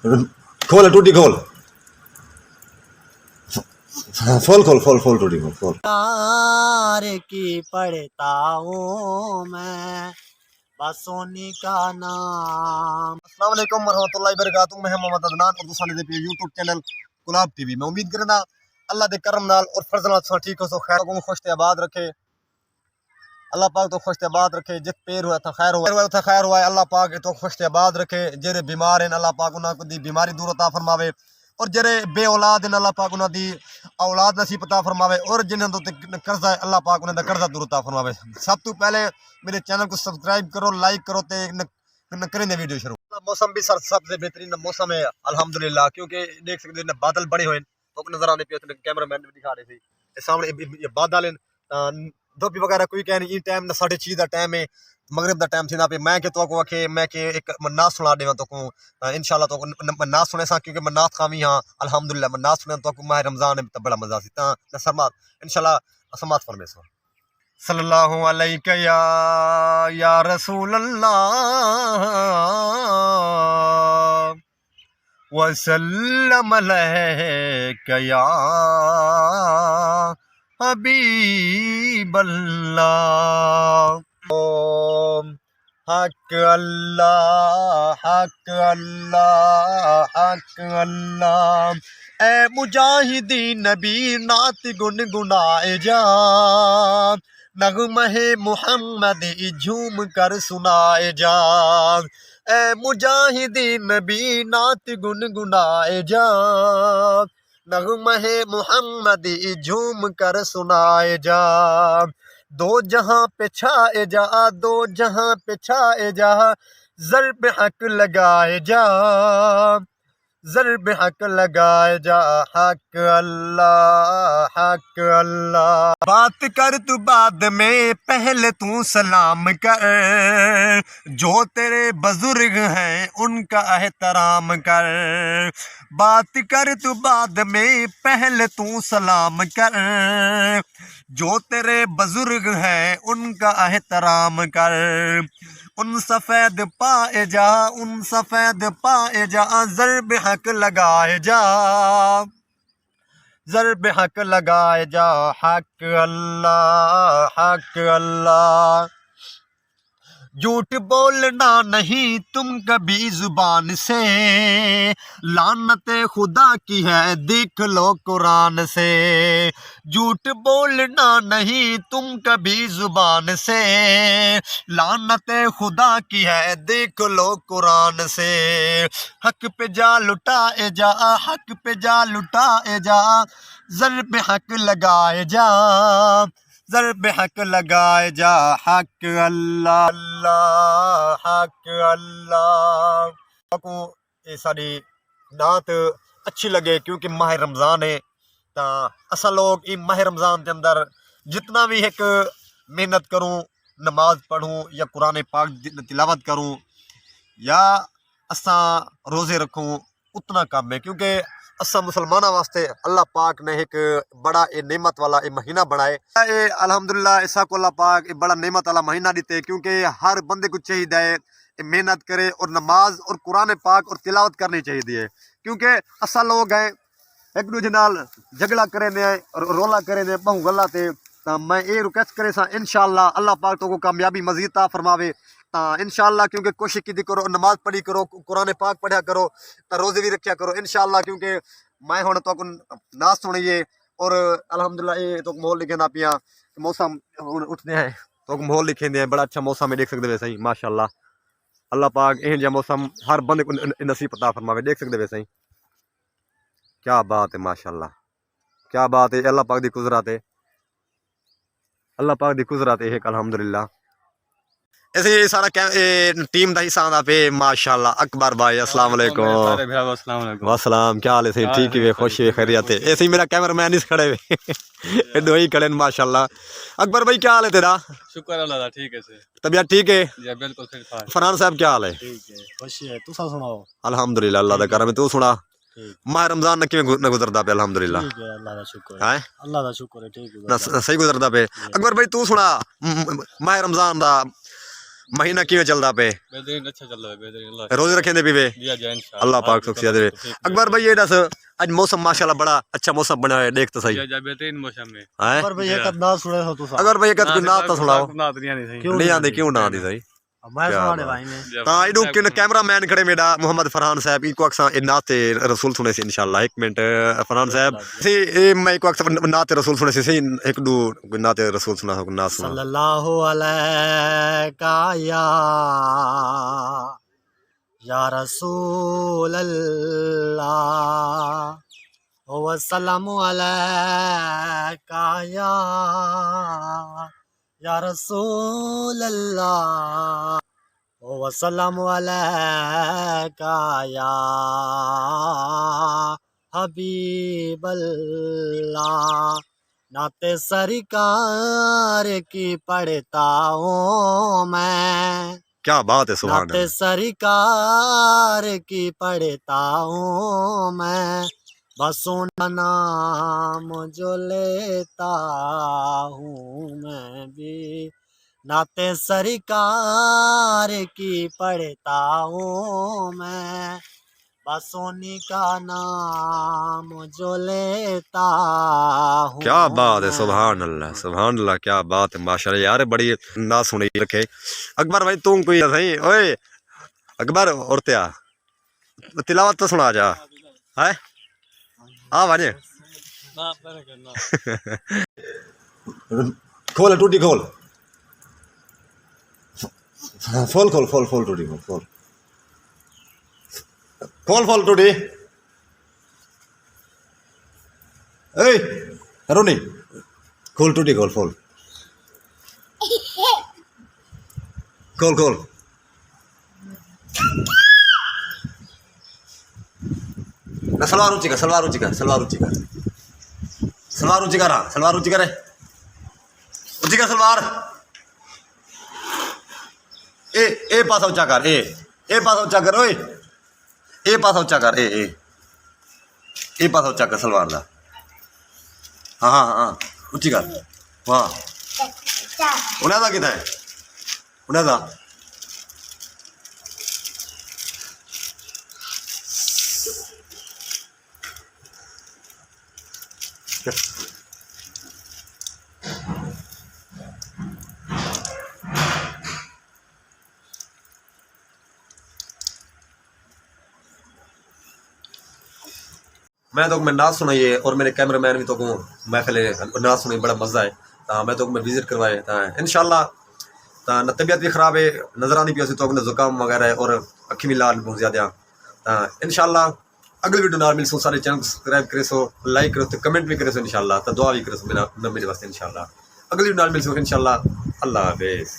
खोल टूटी खोल खोल खोल खोल खोल टूटी खोल खोल। यार की पढ़ता हूँ मैं बसोनी का नाम। अस्सलाम वालेकुम वरहमतुल्लाहि वबरकातुहू। मैं मोहम्मद अदनान और दूसरा दे पे यूट्यूब चैनल गुलाब टीवी। मैं उम्मीद करना अल्लाह दे करम नाल और फजल नाल ठीक हो सो खैर को खुश ते आबाद रखे। अल्लाह पाक तो खुश ते आबाद रखे। जित पैर हुआ था खैर हुआ था खैर हुआ। अल्लाह पाक तो खुश ते आबाद रखे। जेरे बीमार हैं अल्लाह पाक उन्हां दी बीमारी दूर अता फरमावे और जेरे बे औलाद हैं अल्लाह पाक उन्हां दी औलाद नसीब अता फरमावे और जिन्हां तो कर्जा है अल्लाह पाक उन्हां दा कर्जा दूर अता फरमावे। सब तो पहले मेरे चैनल को सब्सक्राइब करो, लाइक करो ते करें वीडियो शुरू। मौसम भी सबसे बेहतरीन मौसम है अल्हम्दुलिल्लाह, क्योंकि देख सकते हैं बादल बड़े हुए तो नजर आने पे कैमरा मैन भी दिखा रहे थे सामने ये बादल धोपी वगैरह कोई कह नहीं। टाइम ना 6:30 का टाइम है, मगरब का टाइम थी ना पे मैं के तो को आखे मैं के एक नात सुना देवा तो को इंशाल्लाह तो नात सुने सा क्योंकि मैं नात खामी हां अल्हम्दुलिल्लाह मैं नात सुने तो को माह रमजान में बड़ा मजा सी ता समात इंशाल्लाह समात फरमे सो सल्लल्लाहु अलैहि या रसूल अल्लाह वसल्लम अलैका या हबीब अल्लाह। ओम हक अल्लाह हक अल्लाह हक अल्लाह। ए मुजाहिदीन नबी नात गुनगुनाए जा नगमहे मुहम्मद झूम कर सुनाए जा। ए मुजाहिदीन नबी नात गुनगुनाए जा नगमहे मुहम्मद झूम कर सुनाए जा। दो जहां पे छाए जा दो जहां पे छाए जा ज़र्ब हक लगाए जा ज़र्ब हक लगाए जा। हक अल्लाह हक अल्लाह। बात कर तू बाद में पहले तू सलाम कर जो तेरे बुजुर्ग हैं उनका एहतराम कर। बात कर तू बाद में पहले तू सलाम कर जो तेरे बुजुर्ग हैं उनका एहतराम कर। उन सफ़ेद पाए जा उन सफ़ेद पाए जा ज़र्ब हक लगाए जा ज़र्ब हक लगाए जा। हक अल्लाह हक अल्लाह। झूठ बोलना नहीं तुम कभी जुबान से लानत खुदा की है देख लो कुरान से। झूठ बोलना नहीं तुम कभी जुबान से लानत खुदा की है देख लो कुरान से। हक पे जा लुटाए जा हक पे जा लुटाए जा ज़र्ब हक लगाए जा ज़र्ब हक लगाए जा। हक अल्लाह अल्लाह हक अल्लाह को ये सारी नात अच्छी लगे क्योंकि माह रमज़ान है तो असा लोग इन माह रमज़ान के अंदर जितना भी एक मेहनत करूँ नमाज पढ़ूँ या कुरान पाक तिलावत करूँ या असा रोज़े रखूँ उतना कम है, क्योंकि असा मुसलमाना वास्ते अल्लाह पाक ने एक बड़ा ए नेमत वाला ए महीना बनाए। ए अल्हम्दुलिल्लाह ऐसा को अल्लाह पाक बड़ा नेमत वाला महीना देते क्योंकि हर बंदे को चाहिए है मेहनत करे और नमाज और कुरान पाक और तिलावत करनी चाहिए। क्योंकि असा लोग हैं एक दूजे नाल झगड़ा करे ने और रोला करे ने बहु गल्ला ते तो मैं ये रिक्वेस्ट करे सा इंशाअल्लाह अल्लाह पाक तो को कामयाबी मजीद ता फरमावे इंशाअल्लाह। क्योंकि कोशिश की करो नमाज पढ़ी करो कुरान पाक पढ़ा करो तो रोज़े भी रखा करो इंशाअल्लाह। क्योंकि मैं हुण तो नाश सुनिए और अल्हम्दुलिल्लाह ये तो माहौल लिखे ना पिया मौसम उठते हैं तो माहौल लिखे हैं बड़ा अच्छा मौसम है देख सकते वैसे ही माशाअल्लाह। अल्लाह पाक यह जहा मौसम हर बंदे को नसीब अता फरमावे देख सकते वैसे ही। क्या बात है माशाअल्लाह क्या बात है। अल्लाह पाक दी कुदरत है अल्लाह पाक दी कुदरत है अल्हम्दुलिल्लाह। ऐसे ये सारा टीम का हिस्सा आंदा पे माशाल्लाह। अकबर भाई अस्सलाम वालेकुम। वासलाम क्या हाल है? सही ठीक है खुश है खैरियत है। ऐसे ही मेरा कैमरामैन इस खड़े हुए दो ही खड़े माशाल्लाह। अकबर भाई क्या हाल है तेरा? शुक्र अल्लाह ठीक है सर। तबीयत ठीक है? जी बिल्कुल ठीक ठाक। फरहान साहब क्या हाल है? ठीक है खुश है तू सुनाओ। अल्हम्दुलिल्लाह अल्लाह दा करम है। तू सुना माह रमजान न गुजरदा पे? अल्हम्दुलिल्लाह ठीक है अल्लाह दा शुक्र है अल्लाह दा शुक्र है ठीक है ना सही गुजरदा पे। अकबर भाई तू सुना माह रमजान दा महीना किवें चलदा पे बेहतरीन अच्छा चल रहा है बेहतरीन अल्लाह रोजे रखेंदे पीवे दिया जाए इंशाल्लाह अल्लाह पाक सुखिया देवे अकबर भाई ये दस आज मौसम माशाल्लाह बड़ा अच्छा मौसम बना है देख तो सही दिया जाए बेहतरीन मौसम में है पर भैया कदा सुने हो तुसा अगर भाई एक ना तो सुनाओ ना तो नहीं सही क्यों नहीं आंदी क्यों ना आंदी सही मैं क्या सुनाने बात। भाई ने ता इडू किन कैमरामैन खड़े मेरा मोहम्मद फरहान साहब इको अक्सा ए नाते रसूल सुने से इंशाल्लाह एक मिनट फरहान साहब सी ए मैं इको अक्सा नाते रसूल सुने से सही एक दो नाते रसूल सुना हो ना सुना सल्लल्लाहु अलैका या रसूल अल्लाह वसल्लमु अलैका या रसूल अल्लाह वसल्लमु अलैका या हबीब अल्लाह नाते सरकार की पढ़ता हूँ मैं क्या बात है सुभान नाते सरकार की पढ़ता हूँ मैं बस उनका नाम जो लेता हूँ मैं भी नाते सरकार की पढ़ता हूँ मैं बस उन्हीं का नाम जो लेता हूँ क्या बात है मैं। सुभान अल्लाह क्या बात है माशाल्लाह यार बड़ी ना सुनी रखे अकबर भाई तुम कोई सही ओए अकबर और त्या तिलावत तो सुना जा है आ वाजे ना पहले करना खोल टूटी खोल खोल खोल खोल खोल टूटी खोल खोल खोल खोल टूटी ए रोनी खोल टूटी खोल खोल खोल खोल ना सलवार ऊंची कर सलवार ऊंची कर सलवार ऊंची कर सलवार ऊंची कर हाँ सलवार ऊंची करे ऊंची कर सलवार ए पासा ऊंचा कर ए पासा ऊंचा कर ओए ए पासा ऊंचा कर ए पासा ऊंचा कर सलवार दा हाँ हाँ हाँ ऊंची कर वाह उन्हें दा कितना है उन्हें दा मैं तो मैं नाच सुनाइए और मेरे कैमरामैन भी तो को महफिल नाच सुनाई बड़ा मज़ा है तो मैं तो मैं विजिट करवाए इंशाल्लाह तो न तबीयत भी ख़राब है नजर आनी पियो तो जुकाम वगैरह है और अखी भी लाल बहुत ज़्यादा तो इंशाल्लाह अगली वीडियो नाल मिलसो सारे चैनल सब्सक्राइब करे सो लाइक करो तो कमेंट भी करे सो इंशाल्लाह तो दुआ भी करे सो मेरे वास्ते इंशाल्लाह अगली वीडियो नाल मिलसो इंशाल्लाह अल्लाह हाफिज़।